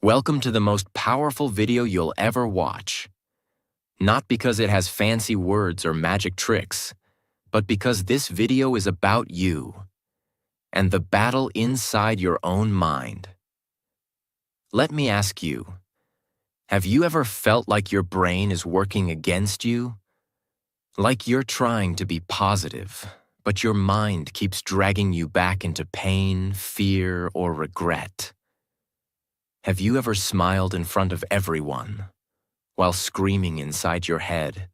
Welcome to the most powerful video you'll ever watch. Not because it has fancy words or magic tricks, but because this video is about you and the battle inside your own mind. Let me ask you, have you ever felt like your brain is working against you? Like you're trying to be positive, but your mind keeps dragging you back into pain, fear, or regret? Have you ever smiled in front of everyone while screaming inside your head?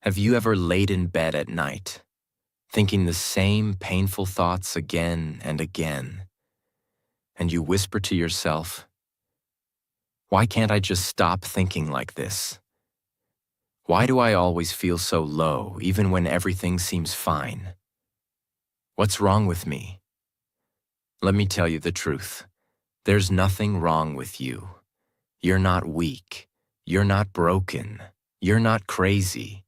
Have you ever laid in bed at night, thinking the same painful thoughts again and again, and you whisper to yourself, "Why can't I just stop thinking like this? Why do I always feel so low even when everything seems fine? What's wrong with me?" Let me tell you the truth. There's nothing wrong with you. You're not weak. You're not broken. You're not crazy.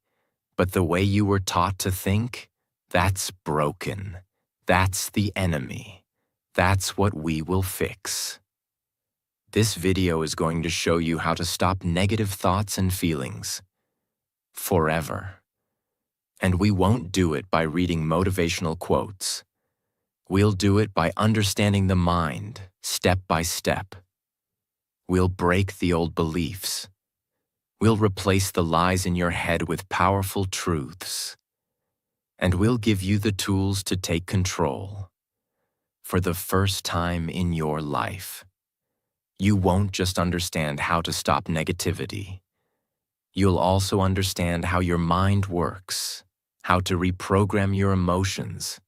But the way you were taught to think, that's broken. That's the enemy. That's what we will fix. This video is going to show you how to stop negative thoughts and feelings forever. And we won't do it by reading motivational quotes. We'll do it by understanding the mind, step by step. We'll break the old beliefs. We'll replace the lies in your head with powerful truths. And we'll give you the tools to take control. For the first time in your life, you won't just understand how to stop negativity. You'll also understand how your mind works, how to reprogram your emotions,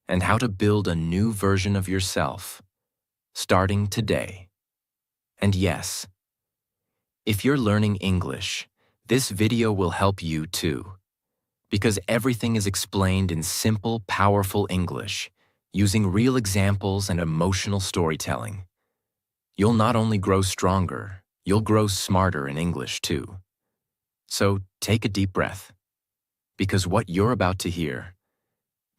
and how to build a new version of yourself, starting today. And yes, if you're learning English, this video will help you too, because everything is explained in simple, powerful English, using real examples and emotional storytelling. You'll not only grow stronger, you'll grow smarter in English too. So take a deep breath, because what you're about to hear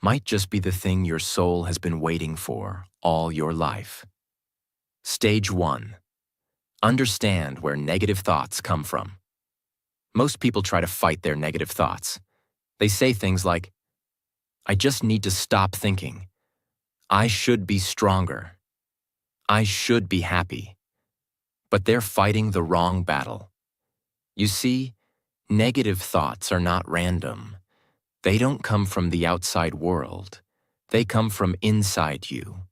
might just be the thing your soul has been waiting for all your life. Stage 1. Understand where negative thoughts come from. Most people try to fight their negative thoughts. They say things like, "I just need to stop thinking. I should be stronger. I should be happy." But they're fighting the wrong battle. You see, negative thoughts are not random. They don't come from the outside world. They come from inside you,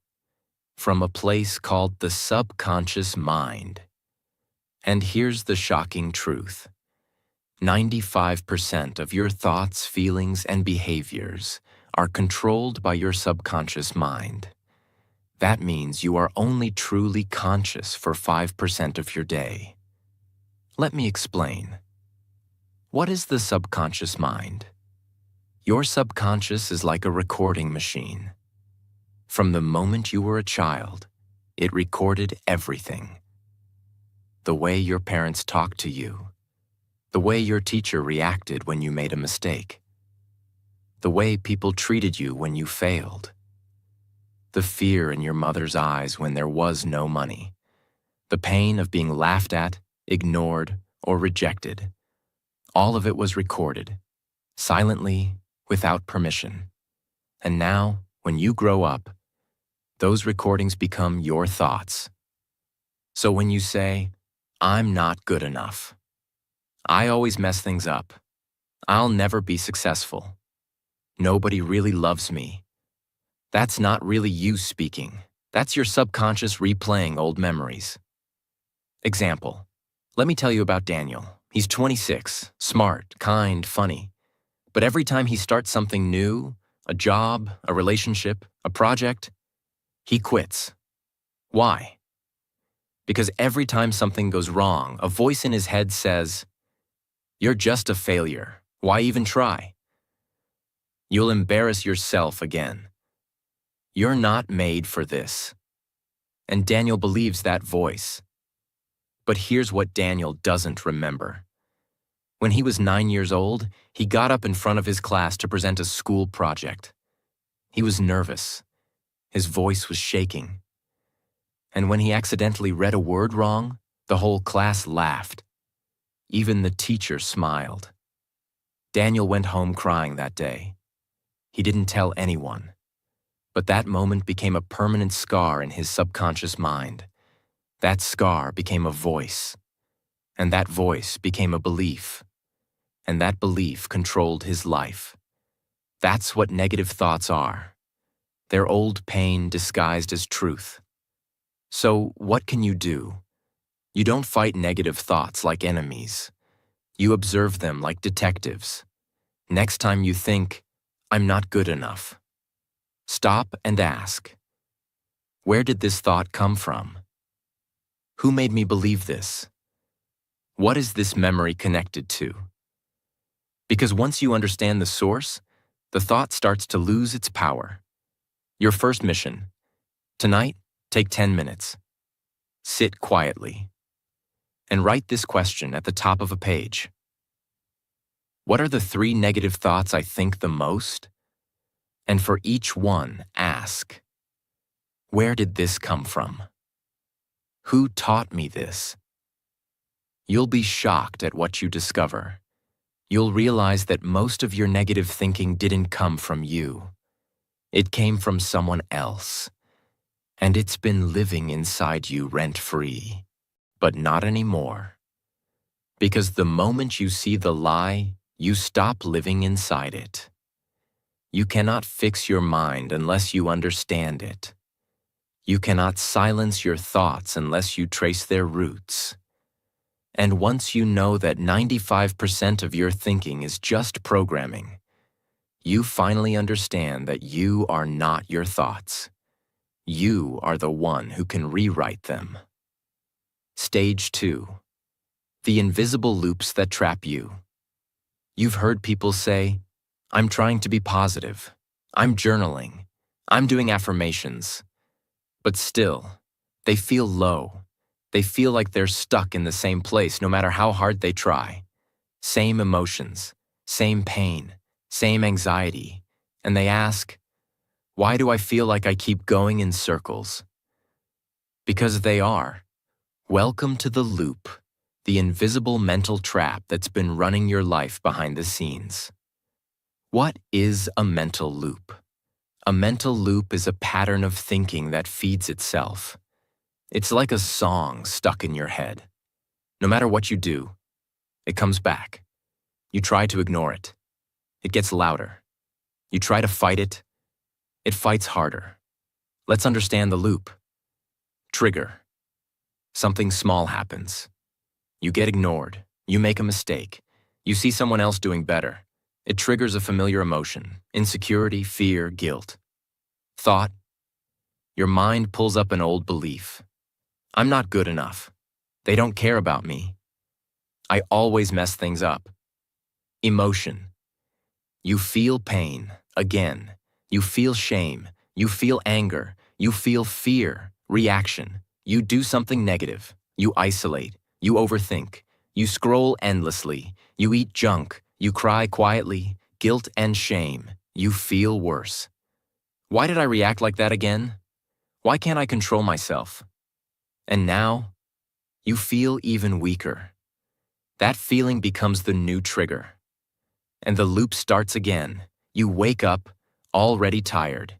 from a place called the subconscious mind. And here's the shocking truth. 95% of your thoughts, feelings, and behaviors are controlled by your subconscious mind. That means you are only truly conscious for 5% of your day. Let me explain. What is the subconscious mind? Your subconscious is like a recording machine. From the moment you were a child, it recorded everything. The way your parents talked to you, the way your teacher reacted when you made a mistake, the way people treated you when you failed, the fear in your mother's eyes when there was no money, the pain of being laughed at, ignored, or rejected. All of it was recorded, silently, without permission. And now, when you grow up, those recordings become your thoughts. So when you say, "I'm not good enough. I always mess things up. I'll never be successful. Nobody really loves me," that's not really you speaking. That's your subconscious replaying old memories. Example. Let me tell you about Daniel. He's 26, smart, kind, funny. But every time he starts something new, a job, a relationship, a project, he quits. Why? Because every time something goes wrong, a voice in his head says, "You're just a failure. Why even try? You'll embarrass yourself again. You're not made for this." And Daniel believes that voice. But here's what Daniel doesn't remember. When he was 9 years old, he got up in front of his class to present a school project. He was nervous. His voice was shaking. And when he accidentally read a word wrong, the whole class laughed. Even the teacher smiled. Daniel went home crying that day. He didn't tell anyone. But that moment became a permanent scar in his subconscious mind. That scar became a voice. And that voice became a belief. And that belief controlled his life. That's what negative thoughts are. They're old pain disguised as truth. So, what can you do? You don't fight negative thoughts like enemies. You observe them like detectives. Next time you think, "I'm not good enough," stop and ask, where did this thought come from? Who made me believe this? What is this memory connected to? Because once you understand the source, the thought starts to lose its power. Your first mission. Tonight, take 10 minutes. Sit quietly. And write this question at the top of a page. What are the 3 negative thoughts I think the most? And for each one, ask, where did this come from? Who taught me this? You'll be shocked at what you discover. You'll realize that most of your negative thinking didn't come from you. It came from someone else. And it's been living inside you rent-free. But not anymore. Because the moment you see the lie, you stop living inside it. You cannot fix your mind unless you understand it. You cannot silence your thoughts unless you trace their roots. And once you know that 95% of your thinking is just programming, you finally understand that you are not your thoughts. You are the one who can rewrite them. Stage 2. The invisible loops that trap you. You've heard people say, "I'm trying to be positive. I'm journaling. I'm doing affirmations." But still, they feel low. They feel like they're stuck in the same place no matter how hard they try. Same emotions, same pain, same anxiety. And they ask, why do I feel like I keep going in circles? Because they are. Welcome to the loop, the invisible mental trap that's been running your life behind the scenes. What is a mental loop? A mental loop is a pattern of thinking that feeds itself. It's like a song stuck in your head. No matter what you do, it comes back. You try to ignore it. It gets louder. You try to fight it. It fights harder. Let's understand the loop. Trigger. Something small happens. You get ignored. You make a mistake. You see someone else doing better. It triggers a familiar emotion: insecurity, fear, guilt. Thought. Your mind pulls up an old belief. I'm not good enough. They don't care about me. I always mess things up. Emotion. You feel pain, again. You feel shame. You feel anger. You feel fear, reaction. You do something negative. You isolate. You overthink. You scroll endlessly. You eat junk. You cry quietly. Guilt and shame. You feel worse. Why did I react like that again? Why can't I control myself? And now, you feel even weaker. That feeling becomes the new trigger. And the loop starts again. You wake up, already tired.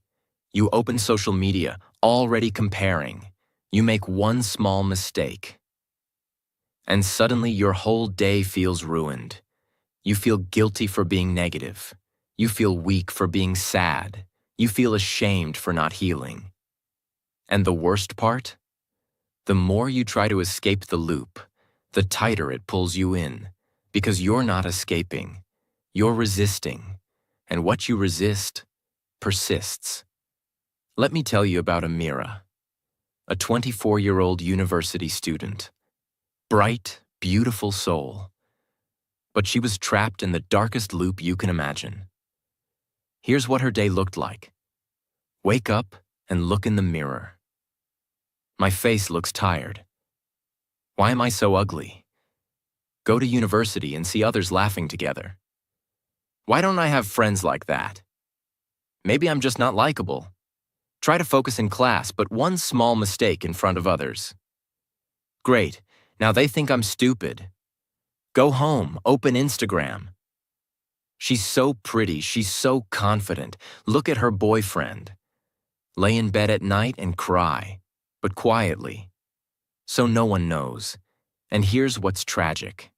You open social media, already comparing. You make one small mistake. And suddenly your whole day feels ruined. You feel guilty for being negative. You feel weak for being sad. You feel ashamed for not healing. And the worst part? The more you try to escape the loop, the tighter it pulls you in, because you're not escaping. You're resisting. And what you resist persists. Let me tell you about Amira, a 24-year-old university student. Bright, beautiful soul. But she was trapped in the darkest loop you can imagine. Here's what her day looked like. Wake up and look in the mirror. My face looks tired. Why am I so ugly? Go to university and see others laughing together. Why don't I have friends like that? Maybe I'm just not likable. Try to focus in class, but one small mistake in front of others. Great, now they think I'm stupid. Go home, open Instagram. She's so pretty, she's so confident. Look at her boyfriend. Lay in bed at night and cry, but quietly, so no one knows. And here's what's tragic.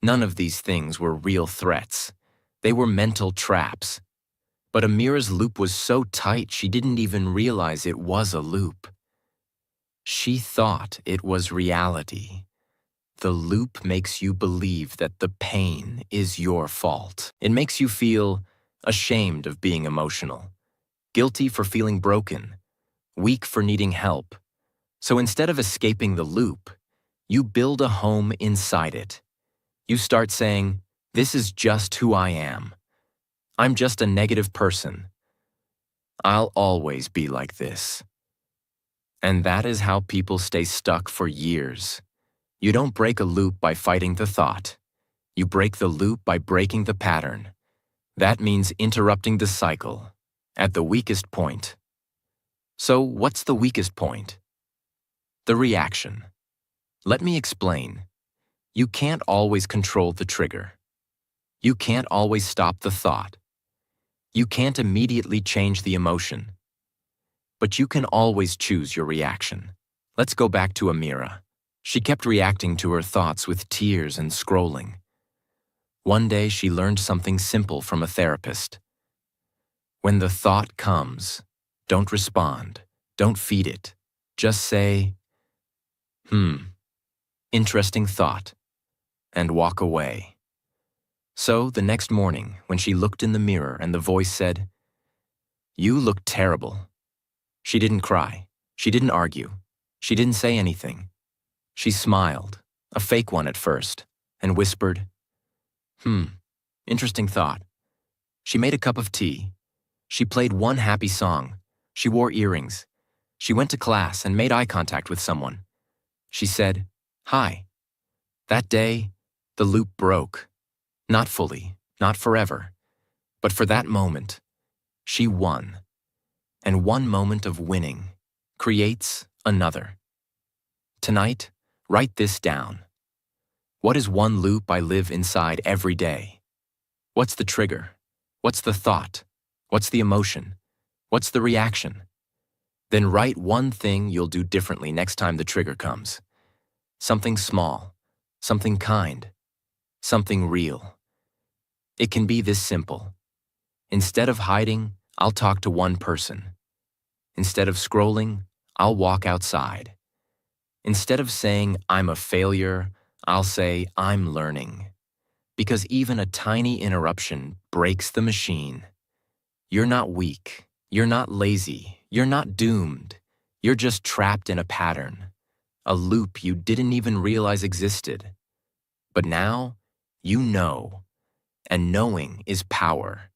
None of these things were real threats. They were mental traps. But Amira's loop was so tight she didn't even realize it was a loop. She thought it was reality. The loop makes you believe that the pain is your fault. It makes you feel ashamed of being emotional, guilty for feeling broken, weak for needing help. So instead of escaping the loop, you build a home inside it. You start saying, "This is just who I am. I'm just a negative person. I'll always be like this." And that is how people stay stuck for years. You don't break a loop by fighting the thought. You break the loop by breaking the pattern. That means interrupting the cycle at the weakest point. So what's the weakest point? The reaction. Let me explain. You can't always control the trigger. You can't always stop the thought. You can't immediately change the emotion. But you can always choose your reaction. Let's go back to Amira. She kept reacting to her thoughts with tears and scrolling. One day she learned something simple from a therapist. When the thought comes, don't respond, don't feed it. Just say, interesting thought, and walk away. So the next morning, when she looked in the mirror and the voice said, "You look terrible," she didn't cry, she didn't argue, she didn't say anything. She smiled, a fake one at first, and whispered, interesting thought. She made a cup of tea. She played one happy song. She wore earrings. She went to class and made eye contact with someone. She said, "Hi." That day, the loop broke. Not fully, not forever, but for that moment, she won. And one moment of winning creates another. Tonight, write this down. What is one loop I live inside every day? What's the trigger? What's the thought? What's the emotion? What's the reaction? Then write one thing you'll do differently next time the trigger comes. Something small, something kind, something real. It can be this simple. Instead of hiding, I'll talk to one person. Instead of scrolling, I'll walk outside. Instead of saying I'm a failure, I'll say I'm learning. Because even a tiny interruption breaks the machine. You're not weak. You're not lazy. You're not doomed. You're just trapped in a pattern, a loop you didn't even realize existed. But now, you know. And knowing is power.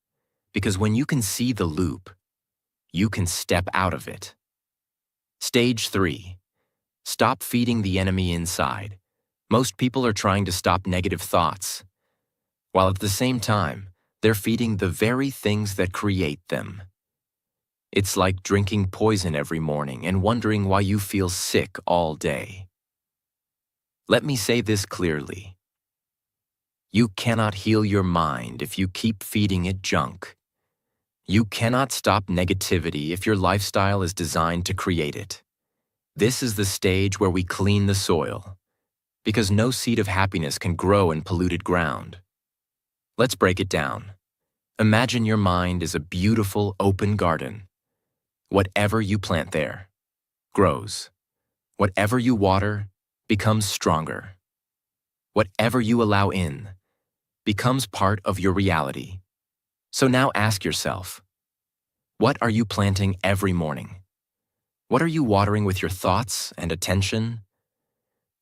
Because when you can see the loop, you can step out of it. Stage 3. Stop feeding the enemy inside. Most people are trying to stop negative thoughts, while at the same time, they're feeding the very things that create them. It's like drinking poison every morning and wondering why you feel sick all day. Let me say this clearly. You cannot heal your mind if you keep feeding it junk. You cannot stop negativity if your lifestyle is designed to create it. This is the stage where we clean the soil, because no seed of happiness can grow in polluted ground. Let's break it down. Imagine your mind is a beautiful open garden. Whatever you plant there grows. Whatever you water becomes stronger. Whatever you allow in becomes part of your reality. So now ask yourself, what are you planting every morning? What are you watering with your thoughts and attention?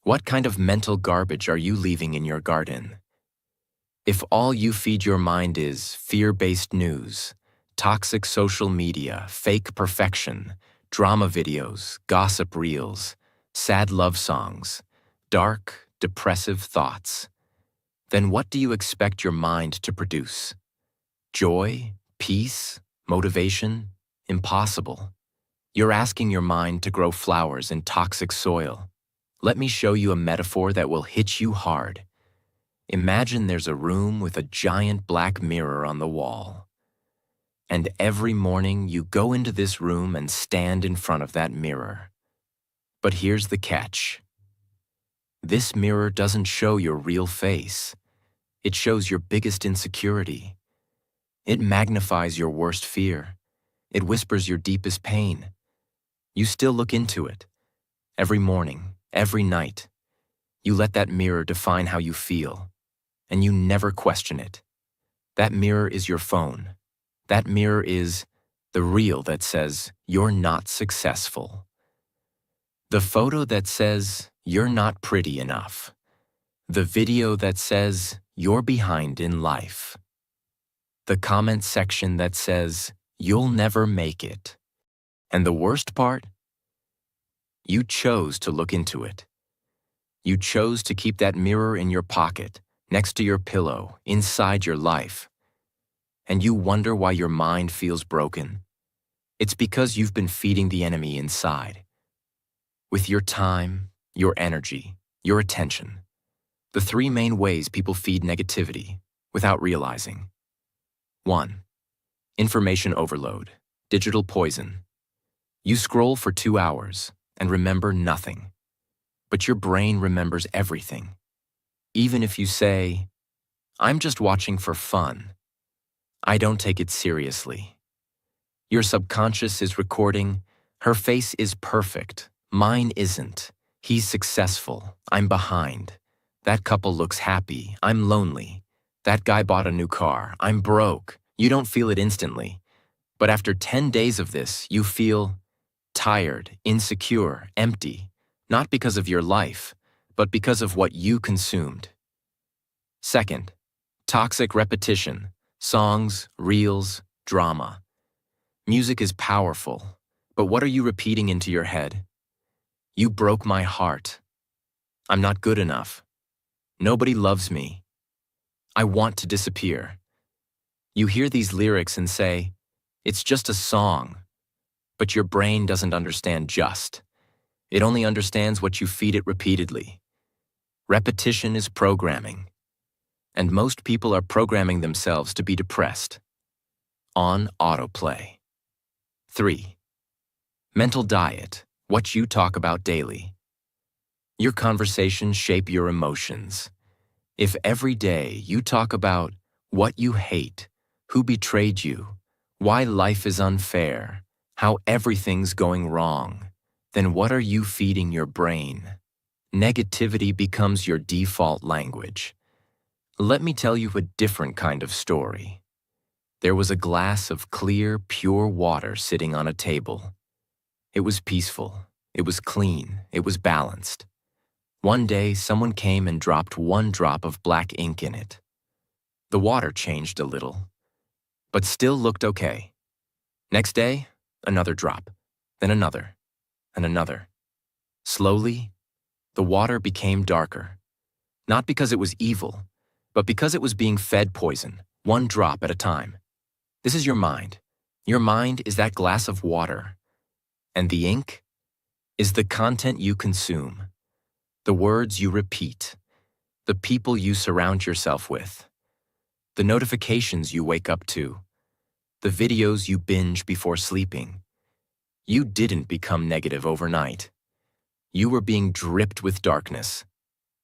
What kind of mental garbage are you leaving in your garden? If all you feed your mind is fear-based news, toxic social media, fake perfection, drama videos, gossip reels, sad love songs, dark, depressive thoughts, then what do you expect your mind to produce? Joy? Peace? Motivation? Impossible. You're asking your mind to grow flowers in toxic soil. Let me show you a metaphor that will hit you hard. Imagine there's a room with a giant black mirror on the wall. And every morning you go into this room and stand in front of that mirror. But here's the catch. This mirror doesn't show your real face. It shows your biggest insecurity. It magnifies your worst fear. It whispers your deepest pain. You still look into it. Every morning, every night. You let that mirror define how you feel. And you never question it. That mirror is your phone. That mirror is the reel that says, you're not successful. The photo that says, you're not pretty enough. The video that says, you're behind in life. The comment section that says, you'll never make it. And the worst part? You chose to look into it. You chose to keep that mirror in your pocket, next to your pillow, inside your life. And you wonder why your mind feels broken. It's because you've been feeding the enemy inside. With your time, your energy, your attention. The three main ways people feed negativity without realizing. 1. Information overload, digital poison. You scroll for 2 hours and remember nothing. But your brain remembers everything. Even if you say, I'm just watching for fun. I don't take it seriously. Your subconscious is recording, her face is perfect, mine isn't. He's successful, I'm behind. That couple looks happy, I'm lonely. That guy bought a new car, I'm broke. You don't feel it instantly. But after 10 days of this, you feel tired, insecure, empty. Not because of your life, but because of what you consumed. 2. Toxic repetition. Songs, reels, drama. Music is powerful, but what are you repeating into your head? You broke my heart. I'm not good enough. Nobody loves me. I want to disappear. You hear these lyrics and say, it's just a song. But your brain doesn't understand just. It only understands what you feed it repeatedly. Repetition is programming. And most people are programming themselves to be depressed. On autoplay. 3. Mental diet, what you talk about daily. Your conversations shape your emotions. If every day you talk about what you hate, who betrayed you, why life is unfair, how everything's going wrong, then what are you feeding your brain? Negativity becomes your default language. Let me tell you a different kind of story. There was a glass of clear, pure water sitting on a table. It was peaceful, it was clean, it was balanced. One day, someone came and dropped 1 drop of black ink in it. The water changed a little, but still looked okay. Next day, another drop, then another, and another. Slowly, the water became darker. Not because it was evil, but because it was being fed poison, 1 drop at a time. This is your mind. Your mind is that glass of water. And the ink is the content you consume, the words you repeat, the people you surround yourself with, the notifications you wake up to, the videos you binge before sleeping. You didn't become negative overnight. You were being dripped with darkness,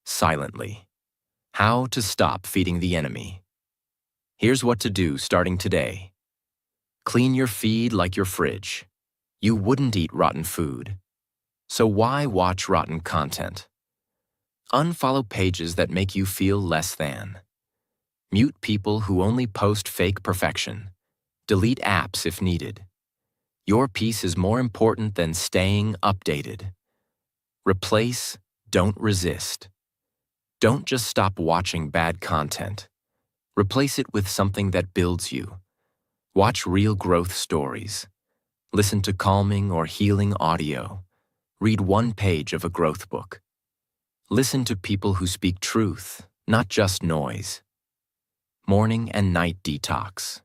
silently. How to stop feeding the enemy. Here's what to do starting today. Clean your feed like your fridge. You wouldn't eat rotten food. So why watch rotten content? Unfollow pages that make you feel less than. Mute people who only post fake perfection. Delete apps if needed. Your peace is more important than staying updated. Replace, don't resist. Don't just stop watching bad content. Replace it with something that builds you. Watch real growth stories. Listen to calming or healing audio. Read 1 page of a growth book. Listen to people who speak truth, not just noise. Morning and night detox.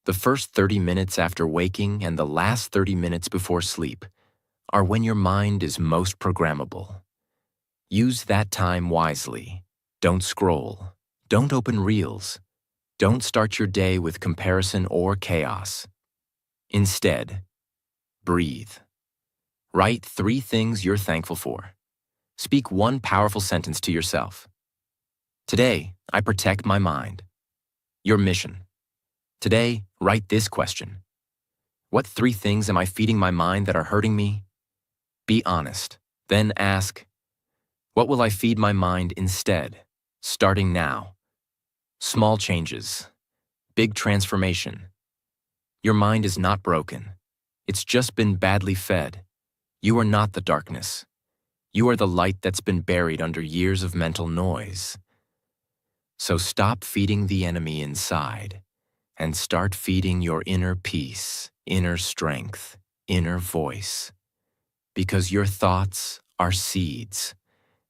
The first 30 minutes after waking and the last 30 minutes before sleep are when your mind is most programmable. Use that time wisely. Don't scroll. Don't open reels. Don't start your day with comparison or chaos. Instead, breathe. Write 3 things you're thankful for. Speak 1 powerful sentence to yourself. Today, I protect my mind. Your mission. Today, write this question. What 3 things am I feeding my mind that are hurting me? Be honest. Then ask, what will I feed my mind instead, starting now? Small changes, big transformation. Your mind is not broken. It's just been badly fed. You are not the darkness. You are the light that's been buried under years of mental noise. So stop feeding the enemy inside and start feeding your inner peace, inner strength, inner voice. Because your thoughts are seeds,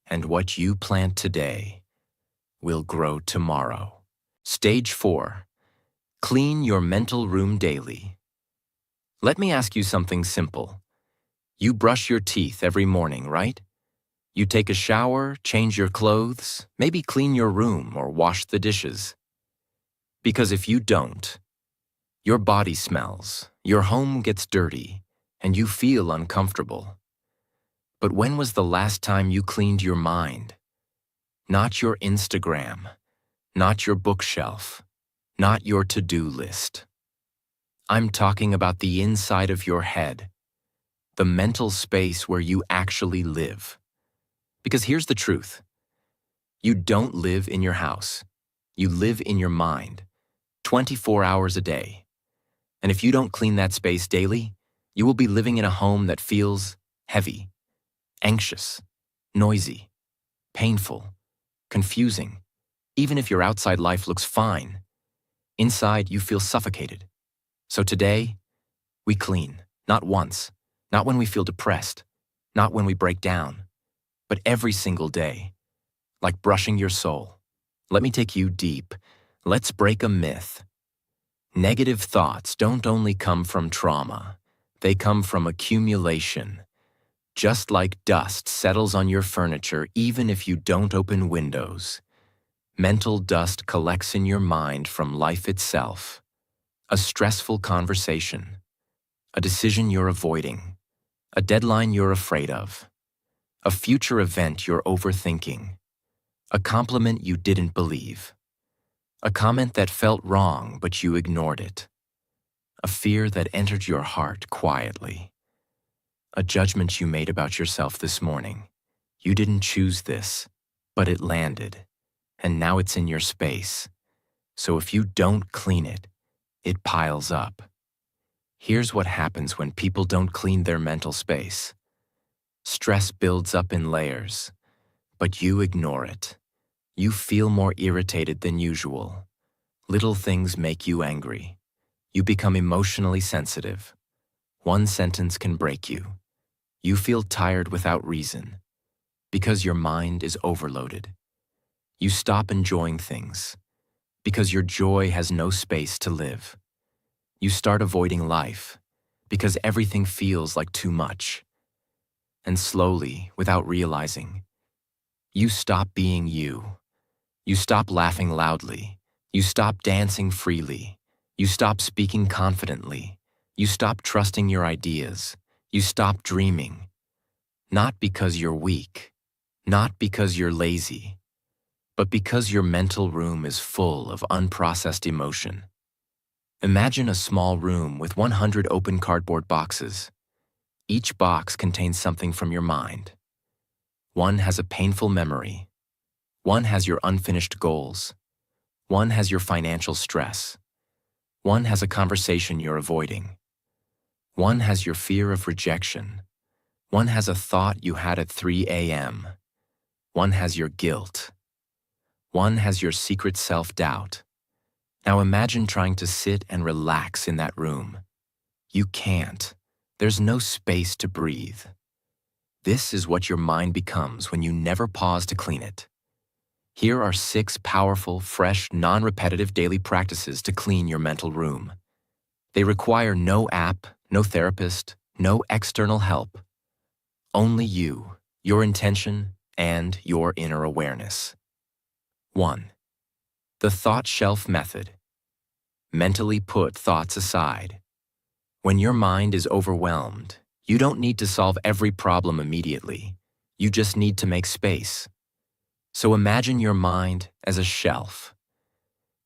and what you plant today will grow tomorrow. Stage 4. Clean your mental room daily. Let me ask you something simple. You brush your teeth every morning, right? You take a shower, change your clothes, maybe clean your room or wash the dishes. Because if you don't, your body smells, your home gets dirty, and you feel uncomfortable. But when was the last time you cleaned your mind? Not your Instagram, not your bookshelf, not your to-do list. I'm talking about the inside of your head, the mental space where you actually live. Because here's the truth. You don't live in your house. You live in your mind, 24 hours a day. And if you don't clean that space daily, you will be living in a home that feels heavy, anxious, noisy, painful, confusing. Even if your outside life looks fine, inside you feel suffocated. So today, we clean, not once, not when we feel depressed, not when we break down, but every single day, like brushing your soul. Let me take you deep. Let's break a myth. Negative thoughts don't only come from trauma, they come from accumulation. Just like dust settles on your furniture even if you don't open windows, mental dust collects in your mind from life itself. A stressful conversation, a decision you're avoiding, a deadline you're afraid of, a future event you're overthinking, a compliment you didn't believe, a comment that felt wrong but you ignored it, a fear that entered your heart quietly, a judgment you made about yourself this morning. You didn't choose this, but it landed, and now it's in your space. So if you don't clean it, it piles up. Here's what happens when people don't clean their mental space. Stress builds up in layers, but you ignore it. You feel more irritated than usual. Little things make you angry. You become emotionally sensitive. One sentence can break you. You feel tired without reason, because your mind is overloaded. You stop enjoying things, because your joy has no space to live. You start avoiding life, because everything feels like too much. And slowly, without realizing, you stop being you. You stop laughing loudly. You stop dancing freely. You stop speaking confidently. You stop trusting your ideas. You stop dreaming. Not because you're weak, not because you're lazy, but because your mental room is full of unprocessed emotion. Imagine a small room with 100 open cardboard boxes. Each box contains something from your mind. One has a painful memory. One has your unfinished goals. One has your financial stress. One has a conversation you're avoiding. One has your fear of rejection. One has a thought you had at 3 a.m. One has your guilt. One has your secret self-doubt. Now imagine trying to sit and relax in that room. You can't. There's no space to breathe. This is what your mind becomes when you never pause to clean it. Here are 6 powerful, fresh, non-repetitive daily practices to clean your mental room. They require no app, no therapist, no external help. Only you, your intention, and your inner awareness. 1. The thought shelf method. Mentally put thoughts aside. When your mind is overwhelmed, you don't need to solve every problem immediately. You just need to make space. So imagine your mind as a shelf.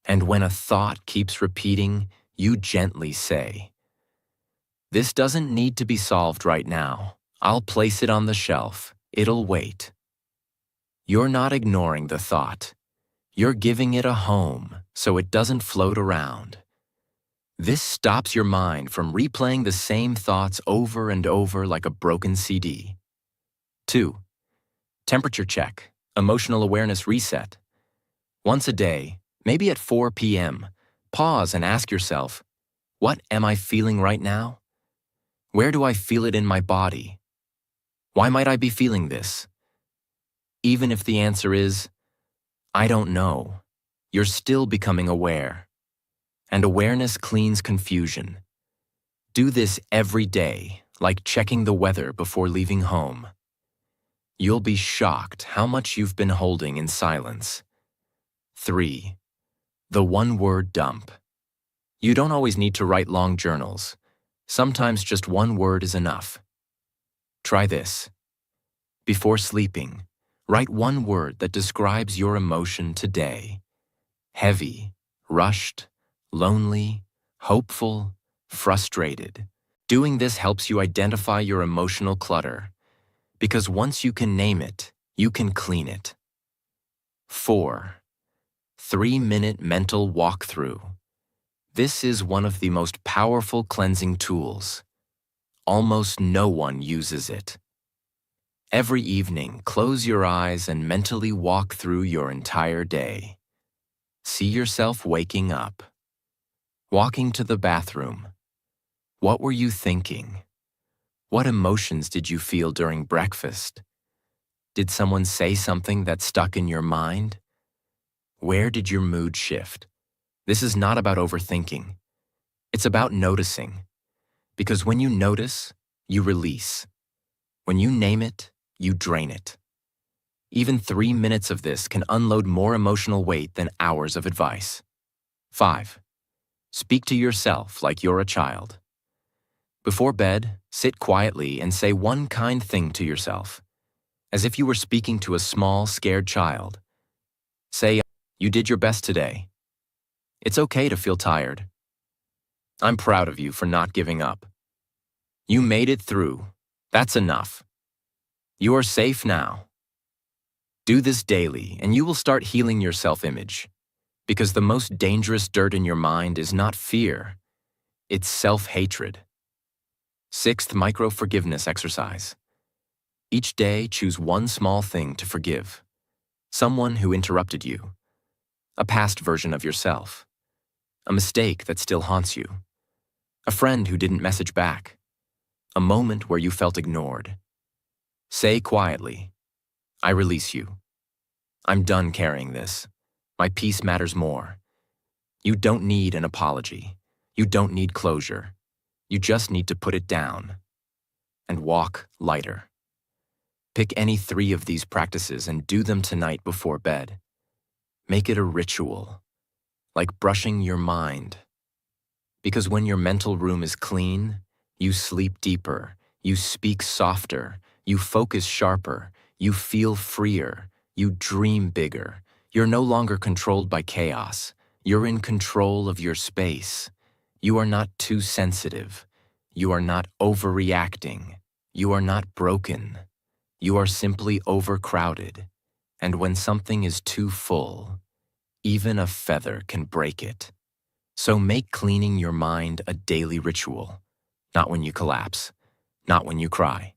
And when a thought keeps repeating, you gently say, "This doesn't need to be solved right now. I'll place it on the shelf. It'll wait." You're not ignoring the thought. You're giving it a home so it doesn't float around. This stops your mind from replaying the same thoughts over and over like a broken CD. 2. Temperature check, emotional awareness reset. Once a day, maybe at 4 p.m., pause and ask yourself, what am I feeling right now? Where do I feel it in my body? Why might I be feeling this? Even if the answer is, I don't know, you're still becoming aware. And awareness cleans confusion. Do this every day, like checking the weather before leaving home. You'll be shocked how much you've been holding in silence. 3. The one-word dump. You don't always need to write long journals. Sometimes just one word is enough. Try this. Before sleeping, write one word that describes your emotion today. Heavy, rushed, lonely, hopeful, frustrated. Doing this helps you identify your emotional clutter, because once you can name it, you can clean it. 4. 3-minute mental walkthrough. This is one of the most powerful cleansing tools. Almost no one uses it. Every evening, close your eyes and mentally walk through your entire day. See yourself waking up. Walking to the bathroom. What were you thinking? What emotions did you feel during breakfast? Did someone say something that stuck in your mind? Where did your mood shift? This is not about overthinking. It's about noticing. Because when you notice, you release. When you name it, you drain it. Even 3 minutes of this can unload more emotional weight than hours of advice. 5. Speak to yourself like you're a child. Before bed, sit quietly and say one kind thing to yourself, as if you were speaking to a small, scared child. Say, "You did your best today. It's okay to feel tired. I'm proud of you for not giving up. You made it through. That's enough. You are safe now." Do this daily, and you will start healing your self-image. Because the most dangerous dirt in your mind is not fear, it's self-hatred. 6th micro-forgiveness exercise. Each day, choose one small thing to forgive. Someone who interrupted you. A past version of yourself. A mistake that still haunts you. A friend who didn't message back. A moment where you felt ignored. Say quietly, "I release you. I'm done carrying this. My peace matters more." You don't need an apology. You don't need closure. You just need to put it down and walk lighter. Pick any 3 of these practices and do them tonight before bed. Make it a ritual, like brushing your mind. Because when your mental room is clean, you sleep deeper, you speak softer, you focus sharper, you feel freer, you dream bigger. You're no longer controlled by chaos. You're in control of your space. You are not too sensitive. You are not overreacting. You are not broken. You are simply overcrowded. And when something is too full, even a feather can break it. So make cleaning your mind a daily ritual. Not when you collapse. Not when you cry.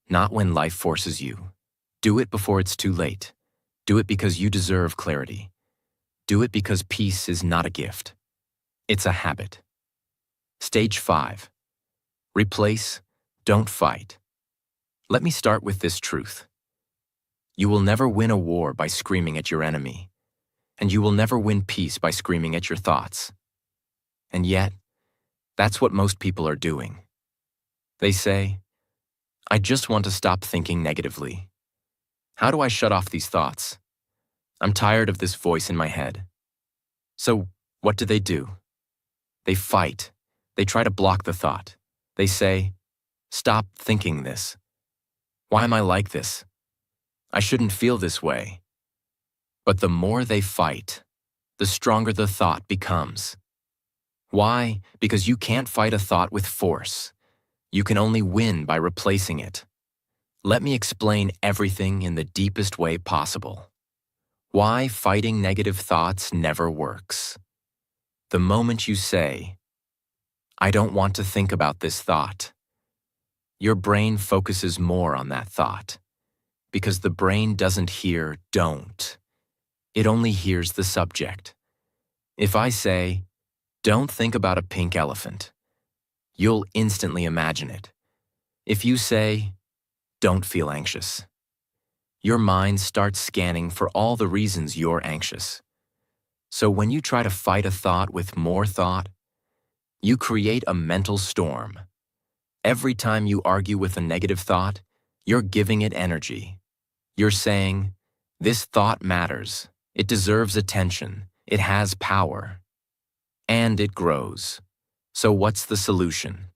Not when life forces you. Do it before it's too late. Do it because you deserve clarity. Do it because peace is not a gift. It's a habit. Stage 5. Replace, don't fight. Let me start with this truth. You will never win a war by screaming at your enemy, and you will never win peace by screaming at your thoughts. And yet, That's what most people are doing. They say, I just want to stop thinking negatively. How do I shut off these thoughts? I'm tired of this voice in my head. So, what do? They fight. They try to block the thought. They say, stop thinking this. Why am I like this? I shouldn't feel this way. But the more they fight, the stronger the thought becomes. Why? Because you can't fight a thought with force. You can only win by replacing it. Let me explain everything in the deepest way possible. Why fighting negative thoughts never works. The moment you say, I don't want to think about this thought, your brain focuses more on that thought, because the brain doesn't hear don't. It only hears the subject. If I say, don't think about a pink elephant, you'll instantly imagine it. If you say, don't feel anxious, your mind starts scanning for all the reasons you're anxious. So when you try to fight a thought with more thought, you create a mental storm. Every time you argue with a negative thought, you're giving it energy. You're saying, this thought matters, it deserves attention, it has power. And it grows. So what's the solution?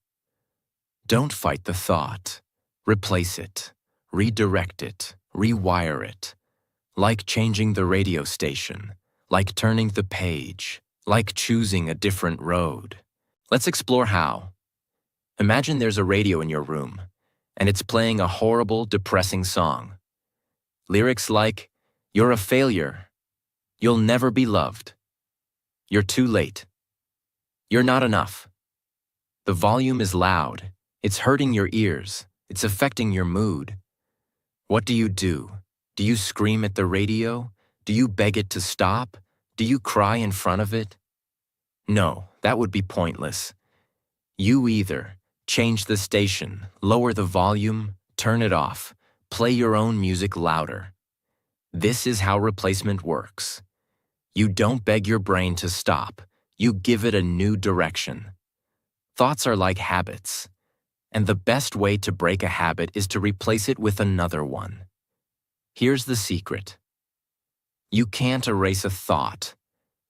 Don't fight the thought. Replace it, redirect it, rewire it. Like changing the radio station, like turning the page, like choosing a different road. Let's explore how. Imagine there's a radio in your room, and it's playing a horrible, depressing song. Lyrics like, you're a failure, you'll never be loved, you're too late, you're not enough. The volume is loud, it's hurting your ears, it's affecting your mood. What do? Do you scream at the radio? Do you beg it to stop? Do you cry in front of it? No, that would be pointless. You either change the station, lower the volume, turn it off, play your own music louder. This is how replacement works. You don't beg your brain to stop, you give it a new direction. Thoughts are like habits, and the best way to break a habit is to replace it with another one. Here's the secret. You can't erase a thought.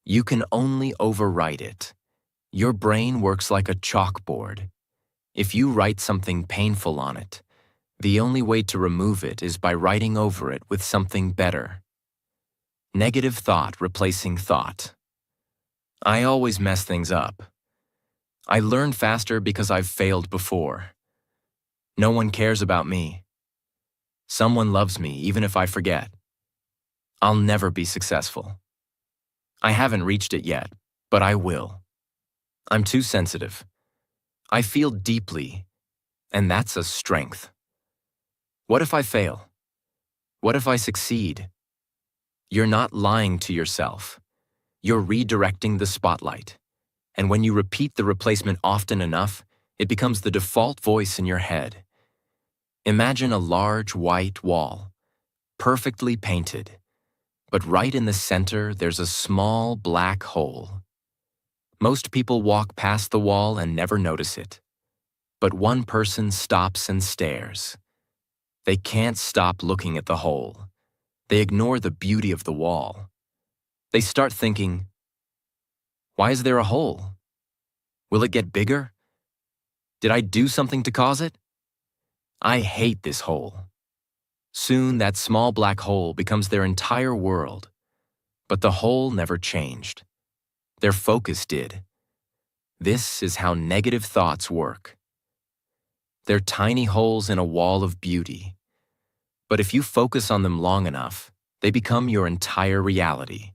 You can only overwrite it. Your brain works like a chalkboard. If you write something painful on it, the only way to remove it is by writing over it with something better. Negative thought replacing thought. I always mess things up. I learn faster because I've failed before. No one cares about me. Someone loves me even if I forget. I'll never be successful. I haven't reached it yet, but I will. I'm too sensitive. I feel deeply, and that's a strength. What if I fail? What if I succeed? You're not lying to yourself. You're redirecting the spotlight. And when you repeat the replacement often enough, it becomes the default voice in your head. Imagine a large white wall, perfectly painted, but right in the center there's a small black hole. Most people walk past the wall and never notice it. But one person stops and stares. They can't stop looking at the hole. They ignore the beauty of the wall. They start thinking, why is there a hole? Will it get bigger? Did I do something to cause it? I hate this hole. Soon that small black hole becomes their entire world. But the hole never changed. Their focus did. This is how negative thoughts work. They're tiny holes in a wall of beauty. But if you focus on them long enough, they become your entire reality.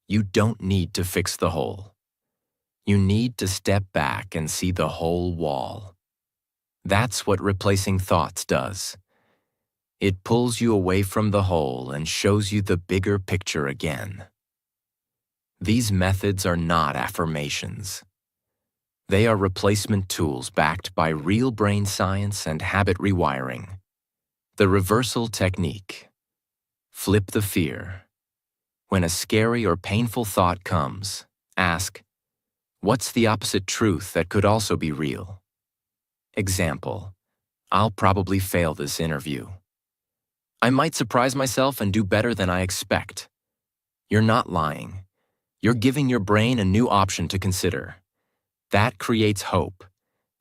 You don't need to fix the hole. You need to step back and see the whole wall. That's what replacing thoughts does. It pulls you away from the hole and shows you the bigger picture again. These methods are not affirmations. They are replacement tools backed by real brain science and habit rewiring. The reversal technique. Flip the fear. When a scary or painful thought comes, ask, What's the opposite truth that could also be real? Example, I'll probably fail this interview. I might surprise myself and do better than I expect. You're not lying. You're giving your brain a new option to consider. That creates hope,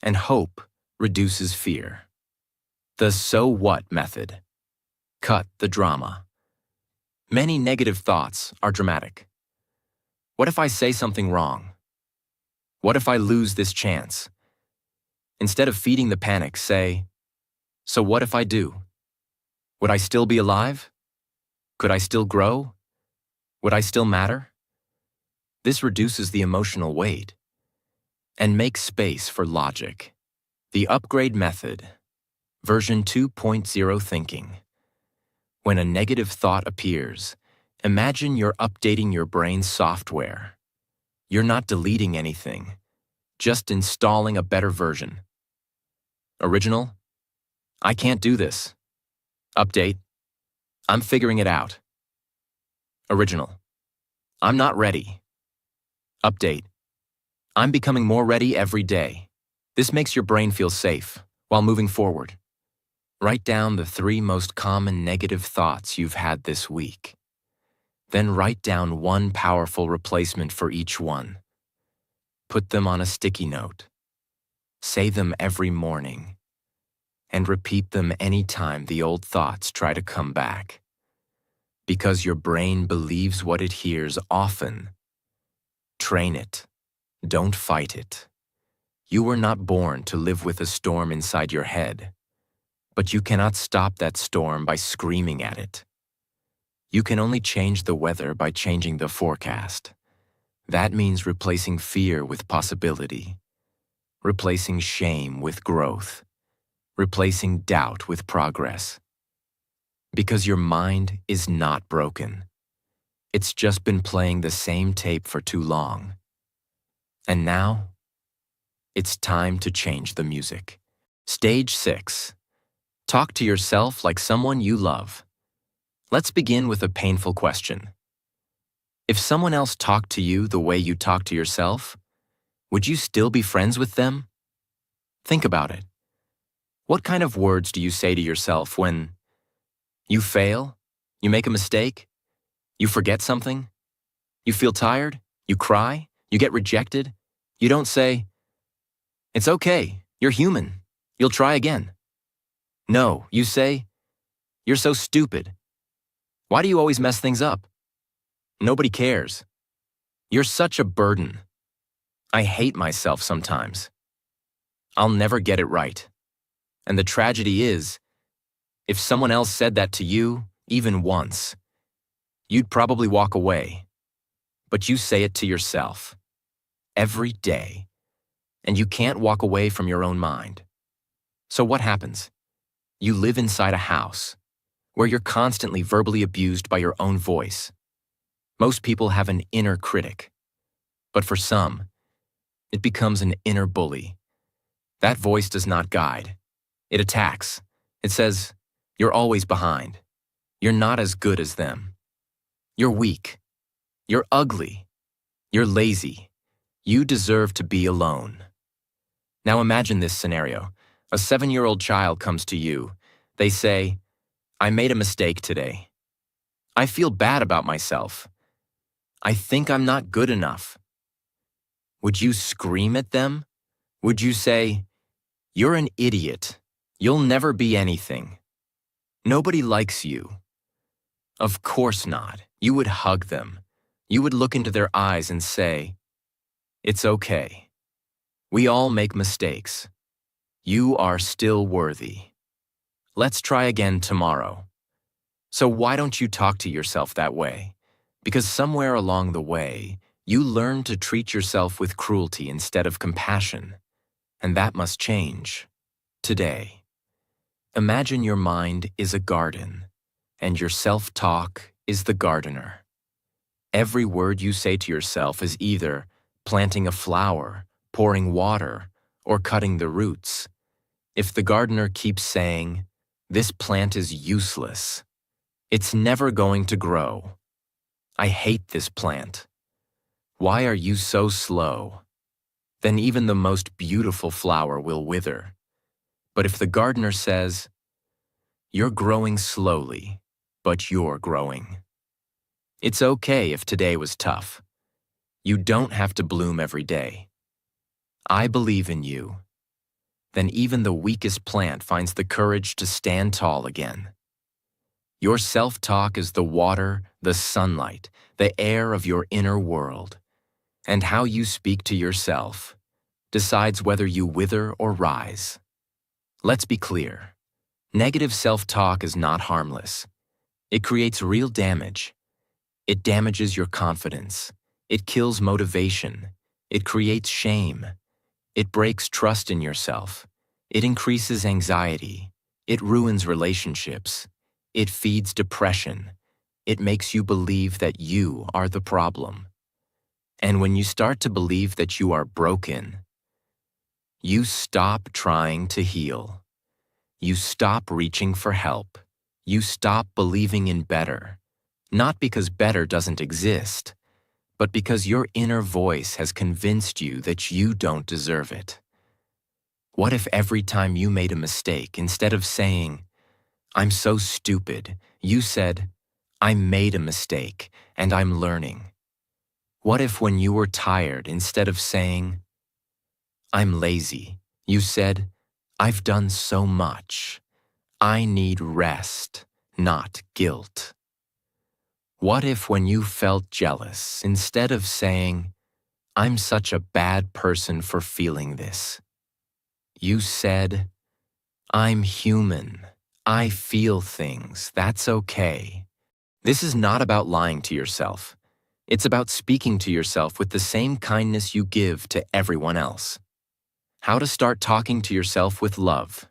and hope reduces fear. The so what method. Cut the drama. Many negative thoughts are dramatic. What if I say something wrong? What if I lose this chance? Instead of feeding the panic, say, so what if I do? Would I still be alive? Could I still grow? Would I still matter? This reduces the emotional weight and makes space for logic. The upgrade method, version 2.0 thinking. When a negative thought appears, imagine you're updating your brain's software. You're not deleting anything, just installing a better version. Original, I can't do this. Update, I'm figuring it out. Original, I'm not ready. Update, I'm becoming more ready every day. This makes your brain feel safe while moving forward. Write down the 3 most common negative thoughts you've had this week. Then write down one powerful replacement for each one. Put them on a sticky note. Say them every morning. And repeat them anytime the old thoughts try to come back. Because your brain believes what it hears often. Train it. Don't fight it. You were not born to live with a storm inside your head. But you cannot stop that storm by screaming at it. You can only change the weather by changing the forecast. That means replacing fear with possibility, replacing shame with growth, replacing doubt with progress. Because your mind is not broken. It's just been playing the same tape for too long. And now, it's time to change the music. Stage 6. Talk to yourself like someone you love. Let's begin with a painful question. If someone else talked to you the way you talk to yourself, would you still be friends with them? Think about it. What kind of words do you say to yourself when you fail, you make a mistake, you forget something, you feel tired, you cry, you get rejected? You don't say, it's okay, you're human, you'll try again. No, you say, you're so stupid. Why do you always mess things up? Nobody cares. You're such a burden. I hate myself sometimes. I'll never get it right. And the tragedy is, if someone else said that to you, even once, you'd probably walk away. But you say it to yourself, every day, and you can't walk away from your own mind. So what happens? You live inside a house where you're constantly verbally abused by your own voice. Most people have an inner critic, but for some, it becomes an inner bully. That voice does not guide. It attacks. It says, you're always behind. You're not as good as them. You're weak. You're ugly. You're lazy. You deserve to be alone. Now imagine this scenario. A 7-year-old child comes to you. They say, I made a mistake today. I feel bad about myself. I think I'm not good enough. Would you scream at them? Would you say, you're an idiot. You'll never be anything. Nobody likes you. Of course not. You would hug them. You would look into their eyes and say, it's okay. We all make mistakes. You are still worthy. Let's try again tomorrow. So why don't you talk to yourself that way? Because somewhere along the way, you learn to treat yourself with cruelty instead of compassion. And that must change. Today. Imagine your mind is a garden, and your self-talk is the gardener. Every word you say to yourself is either planting a flower, pouring water, or cutting the roots. If the gardener keeps saying, this plant is useless, it's never going to grow. I hate this plant. Why are you so slow? then even the most beautiful flower will wither. But if the gardener says, "You're growing slowly, but you're growing," it's okay if today was tough. You don't have to bloom every day. I believe in you. Then even the weakest plant finds the courage to stand tall again. Your self-talk is the water, the sunlight, the air of your inner world. And how you speak to yourself decides whether you wither or rise. Let's be clear. Negative self-talk is not harmless. It creates real damage. It damages your confidence. It kills motivation. It creates shame. It breaks trust in yourself. It increases anxiety. It ruins relationships. It feeds depression. It makes you believe that you are the problem. And when you start to believe that you are broken, you stop trying to heal. You stop reaching for help. You stop believing in better. Not because better doesn't exist, but because your inner voice has convinced you that you don't deserve it. What if every time you made a mistake, instead of saying, "I'm so stupid," you said, "I made a mistake and I'm learning"? What if when you were tired, instead of saying, "I'm lazy," you said, "I've done so much. I need rest, not guilt"? What if when you felt jealous, instead of saying, "I'm such a bad person for feeling this," you said, "I'm human. I feel things. That's okay"? This is not about lying to yourself. It's about speaking to yourself with the same kindness you give to everyone else. How to start talking to yourself with love.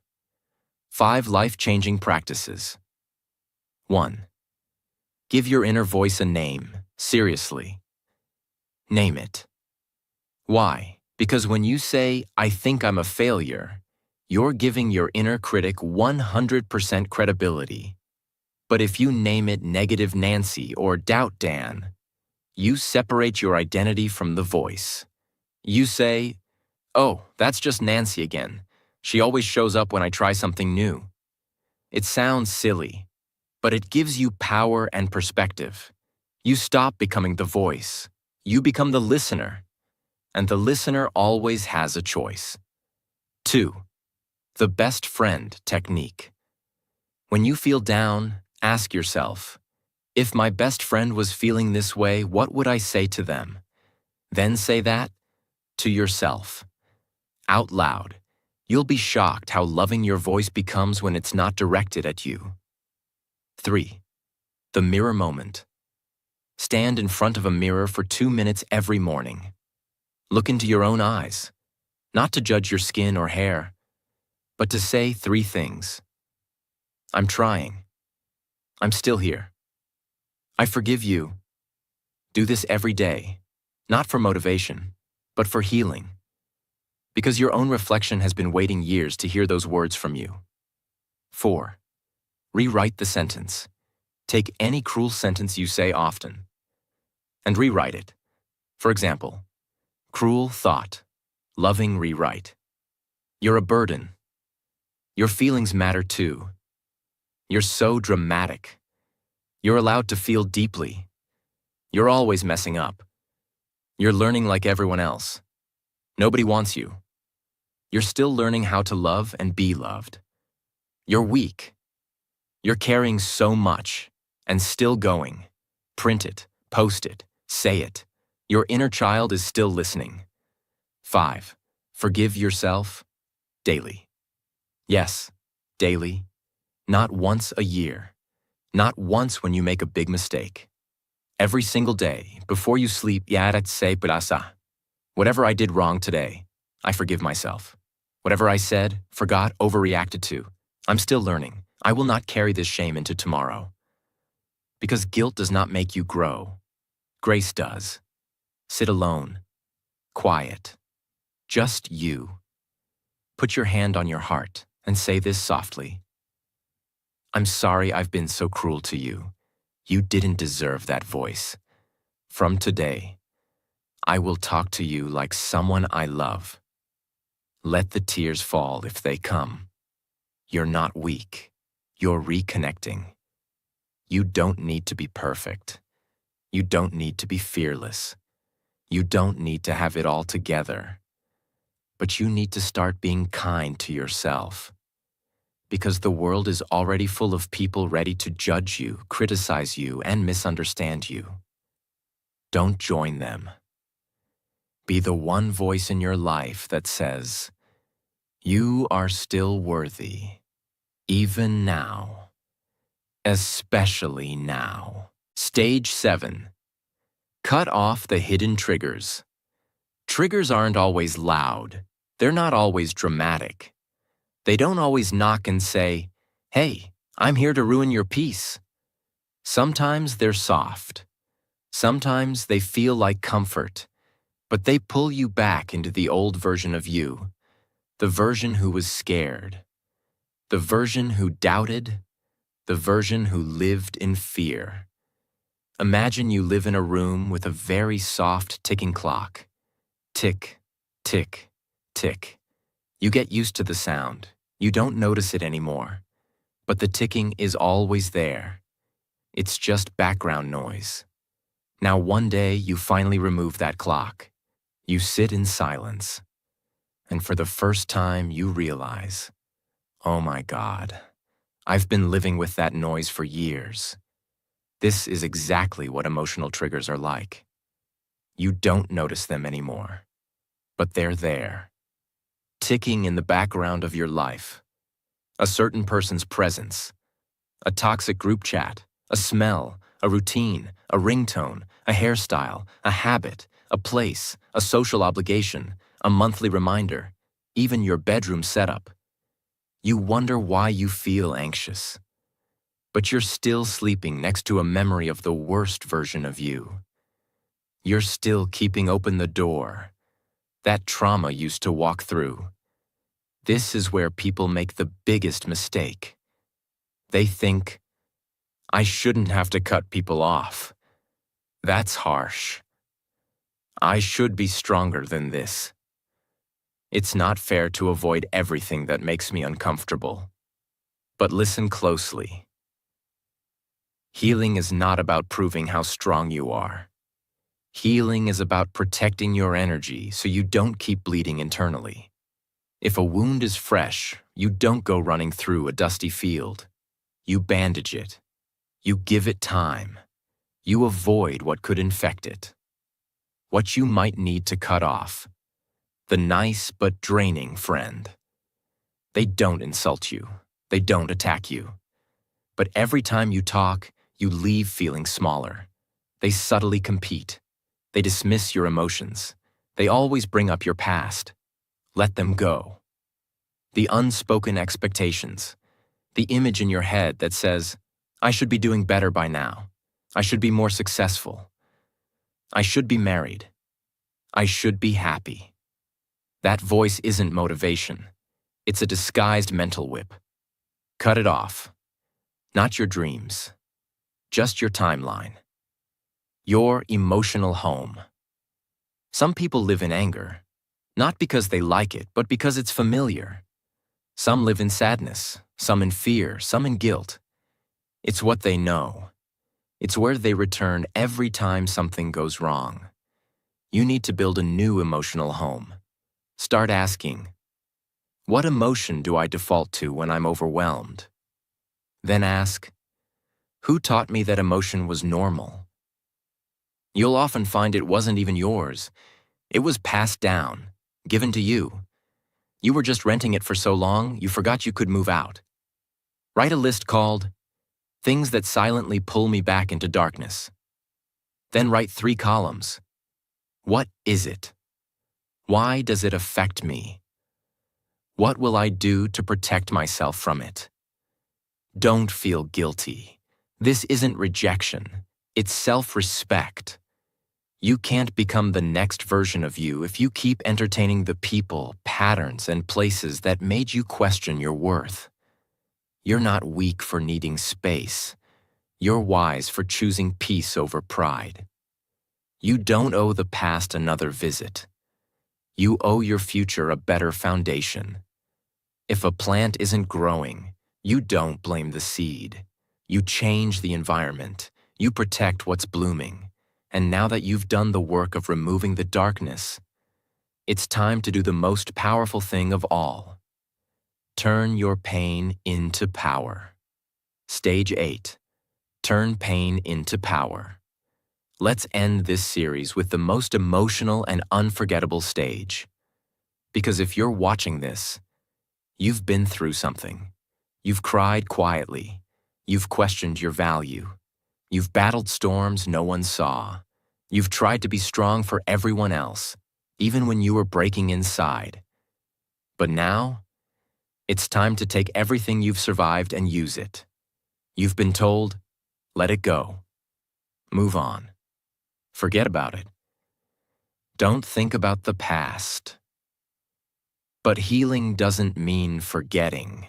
5 life-changing practices. 1. Give your inner voice a name, seriously. Name it. Why? Because when you say, "I think I'm a failure," you're giving your inner critic 100% credibility. But if you name it Negative Nancy or Doubt Dan, you separate your identity from the voice. You say, "Oh, that's just Nancy again. She always shows up when I try something new." It sounds silly, but it gives you power and perspective. You stop becoming the voice. You become the listener. And the listener always has a choice. 2. The best friend technique. When you feel down, ask yourself, if my best friend was feeling this way, what would I say to them? Then say that to yourself, out loud. You'll be shocked how loving your voice becomes when it's not directed at you. 3. The mirror moment. Stand in front of a mirror for 2 minutes every morning. Look into your own eyes, not to judge your skin or hair, but to say 3 things. I'm trying. I'm still here. I forgive you. Do this every day, not for motivation, but for healing. Because your own reflection has been waiting years to hear those words from you. 4. Rewrite the sentence. Take any cruel sentence you say often and rewrite it. For example, cruel thought, loving rewrite. You're a burden. Your feelings matter too. You're so dramatic. You're allowed to feel deeply. You're always messing up. You're learning like everyone else. Nobody wants you. You're still learning how to love and be loved. You're weak. You're carrying so much and still going. Print it, post it, say it. Your inner child is still listening. 5. Forgive yourself daily. Yes, daily. Not once a year. Not once when you make a big mistake. Every single day, before you sleep, whatever I did wrong today, I forgive myself. Whatever I said, forgot, overreacted to, I'm still learning. I will not carry this shame into tomorrow. Because guilt does not make you grow. Grace does. Sit alone. Quiet. Just you. Put your hand on your heart and say this softly. I'm sorry I've been so cruel to you. You didn't deserve that voice. From today, I will talk to you like someone I love. Let the tears fall if they come. You're not weak. You're reconnecting. You don't need to be perfect. You don't need to be fearless. You don't need to have it all together. But you need to start being kind to yourself. Because the world is already full of people ready to judge you, criticize you, and misunderstand you. Don't join them. Be the one voice in your life that says, you are still worthy, even now, especially now. Stage 7. Cut off the hidden triggers. Triggers aren't always loud. They're not always dramatic. They don't always knock and say, hey, I'm here to ruin your peace. Sometimes they're soft. Sometimes they feel like comfort, but they pull you back into the old version of you, the version who was scared, the version who doubted, the version who lived in fear. Imagine you live in a room with a very soft ticking clock. Tick, tick, tick. You get used to the sound. You don't notice it anymore. But the ticking is always there. It's just background noise. Now one day you finally remove that clock. You sit in silence. And for the first time you realize, oh my God, I've been living with that noise for years. This is exactly what emotional triggers are like. You don't notice them anymore, but they're there, ticking in the background of your life. A certain person's presence, a toxic group chat, a smell, a routine, a ringtone, a hairstyle, a habit, a place, a social obligation, a monthly reminder, even your bedroom setup. You wonder why you feel anxious. But you're still sleeping next to a memory of the worst version of you. You're still keeping open the door that trauma used to walk through. This is where people make the biggest mistake. They think, I shouldn't have to cut people off. That's harsh. I should be stronger than this. It's not fair to avoid everything that makes me uncomfortable. But listen closely. Healing is not about proving how strong you are. Healing is about protecting your energy so you don't keep bleeding internally. If a wound is fresh, you don't go running through a dusty field. You bandage it. You give it time. You avoid what could infect it. What you might need to cut off. The nice but draining friend. They don't insult you. They don't attack you. But every time you talk, you leave feeling smaller. They subtly compete. They dismiss your emotions. They always bring up your past. Let them go. The unspoken expectations. The image in your head that says, I should be doing better by now. I should be more successful. I should be married. I should be happy. That voice isn't motivation. It's a disguised mental whip. Cut it off. Not your dreams. Just your timeline. Your emotional home. Some people live in anger, not because they like it, but because it's familiar. Some live in sadness, some in fear, some in guilt. It's what they know. It's where they return every time something goes wrong. You need to build a new emotional home. Start asking, what emotion do I default to when I'm overwhelmed? Then ask, who taught me that emotion was normal? You'll often find it wasn't even yours. It was passed down, given to you. You were just renting it for so long, you forgot you could move out. Write a list called, Things That Silently Pull Me Back into Darkness. Then write 3 columns. What is it? Why does it affect me? What will I do to protect myself from it? Don't feel guilty. This isn't rejection. It's self-respect. You can't become the next version of you if you keep entertaining the people, patterns, and places that made you question your worth. You're not weak for needing space. You're wise for choosing peace over pride. You don't owe the past another visit. You owe your future a better foundation. If a plant isn't growing, you don't blame the seed. You change the environment. You protect what's blooming. And now that you've done the work of removing the darkness, it's time to do the most powerful thing of all. Turn your pain into power. Stage 8. Turn pain into power. Let's end this series with the most emotional and unforgettable stage. Because if you're watching this, you've been through something. You've cried quietly. You've questioned your value. You've battled storms no one saw. You've tried to be strong for everyone else, even when you were breaking inside. But now, it's time to take everything you've survived and use it. You've been told, let it go. Move on. Forget about it. Don't think about the past. But healing doesn't mean forgetting.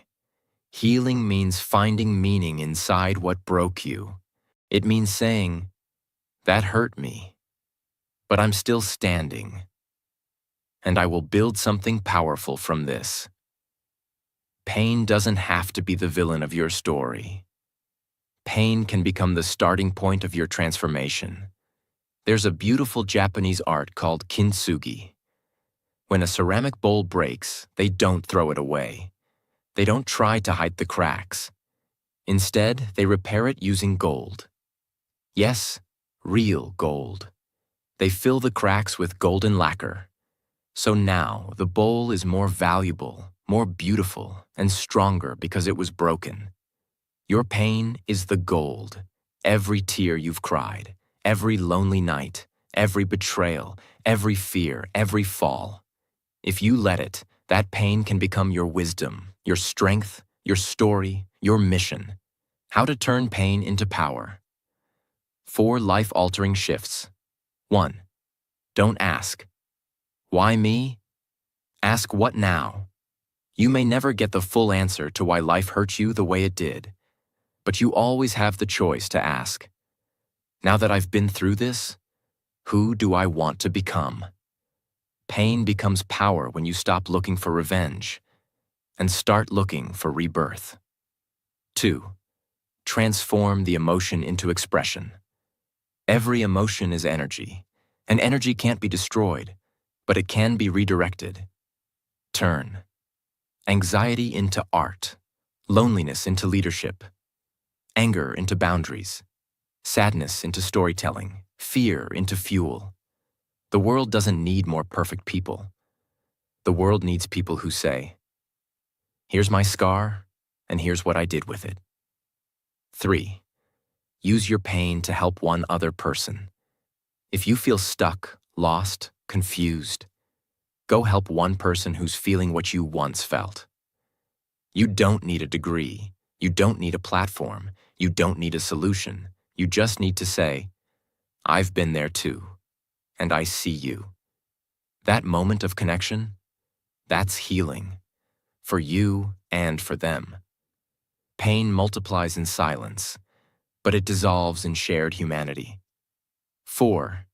Healing means finding meaning inside what broke you. It means saying, that hurt me, but I'm still standing. And I will build something powerful from this. Pain doesn't have to be the villain of your story. Pain can become the starting point of your transformation. There's a beautiful Japanese art called kintsugi. When a ceramic bowl breaks, they don't throw it away. They don't try to hide the cracks. Instead, they repair it using gold. Yes, real gold. They fill the cracks with golden lacquer. So now, the bowl is more valuable, more beautiful, and stronger because it was broken. Your pain is the gold. Every tear you've cried, every lonely night, every betrayal, every fear, every fall. If you let it, that pain can become your wisdom, your strength, your story, your mission. How to turn pain into power. 4 life-altering shifts. 1. Don't ask, why me? Ask what now? You may never get the full answer to why life hurt you the way it did, but you always have the choice to ask, now that I've been through this, who do I want to become? Pain becomes power when you stop looking for revenge and start looking for rebirth. 2. Transform the emotion into expression. Every emotion is energy, and energy can't be destroyed, but it can be redirected. Turn anxiety into art, loneliness into leadership, anger into boundaries, sadness into storytelling, fear into fuel. The world doesn't need more perfect people. The world needs people who say, here's my scar, and here's what I did with it. 3. Use your pain to help one other person. If you feel stuck, lost, confused, go help one person who's feeling what you once felt. You don't need a degree. You don't need a platform. You don't need a solution. You just need to say, I've been there too, and I see you. That moment of connection, that's healing, for you and for them. Pain multiplies in silence, but it dissolves in shared humanity. 4.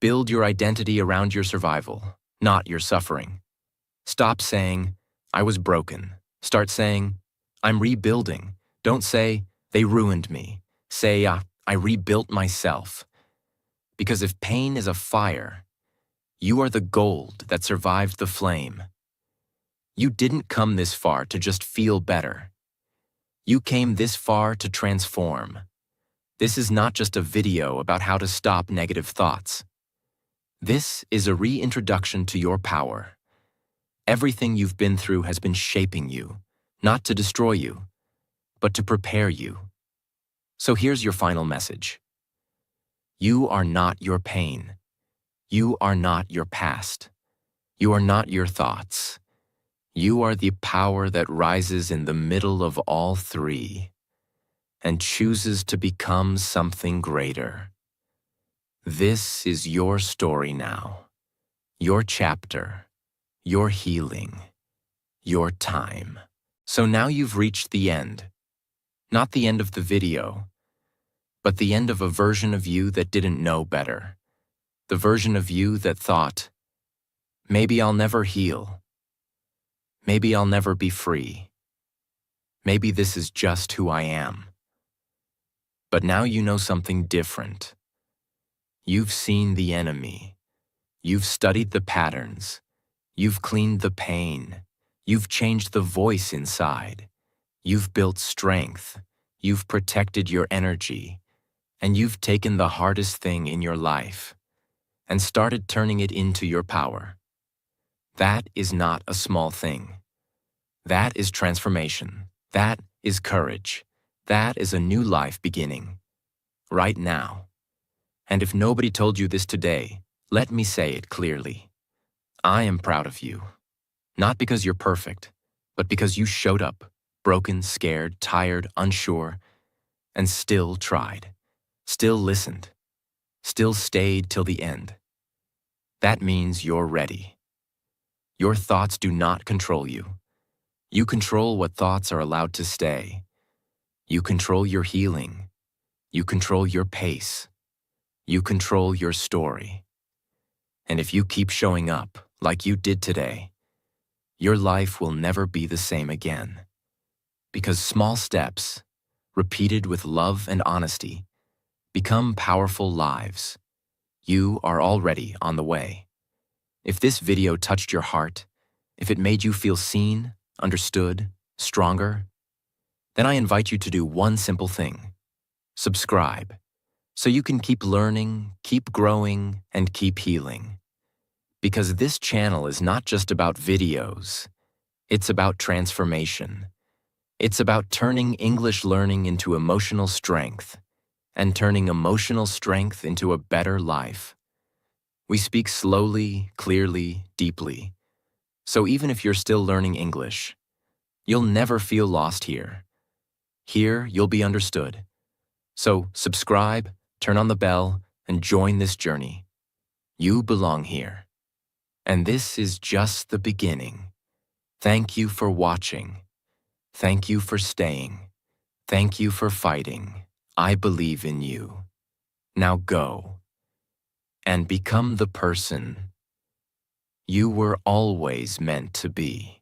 Build your identity around your survival, not your suffering. Stop saying, I was broken. Start saying, I'm rebuilding. Don't say, they ruined me. Say, I rebuilt myself. Because if pain is a fire, you are the gold that survived the flame. You didn't come this far to just feel better. You came this far to transform. This is not just a video about how to stop negative thoughts. This is a reintroduction to your power. Everything you've been through has been shaping you, not to destroy you, but to prepare you. So here's your final message. You are not your pain. You are not your past. You are not your thoughts. You are the power that rises in the middle of all three and chooses to become something greater. This is your story now, your chapter, your healing, your time. So now you've reached the end. Not the end of the video, but the end of a version of you that didn't know better. The version of you that thought, maybe I'll never heal. Maybe I'll never be free. Maybe this is just who I am. But now you know something different. You've seen the enemy. You've studied the patterns. You've cleaned the pain. You've changed the voice inside. You've built strength. You've protected your energy. And you've taken the hardest thing in your life and started turning it into your power. That is not a small thing. That is transformation. That is courage. That is a new life beginning. Right now. And if nobody told you this today, let me say it clearly. I am proud of you. Not because you're perfect, but because you showed up, broken, scared, tired, unsure, and still tried, still listened, still stayed till the end. That means you're ready. Your thoughts do not control you. You control what thoughts are allowed to stay. You control your healing. You control your pace. You control your story. And if you keep showing up like you did today, your life will never be the same again. Because small steps, repeated with love and honesty, become powerful lives. You are already on the way. If this video touched your heart, if it made you feel seen, understood, stronger, then I invite you to do one simple thing. Subscribe, so you can keep learning, keep growing, and keep healing. Because this channel is not just about videos, it's about transformation. It's about turning English learning into emotional strength, and turning emotional strength into a better life. We speak slowly, clearly, deeply. So even if you're still learning English, you'll never feel lost here. Here, you'll be understood. So subscribe, turn on the bell, and join this journey. You belong here. And this is just the beginning. Thank you for watching. Thank you for staying. Thank you for fighting. I believe in you. Now go and become the person you were always meant to be.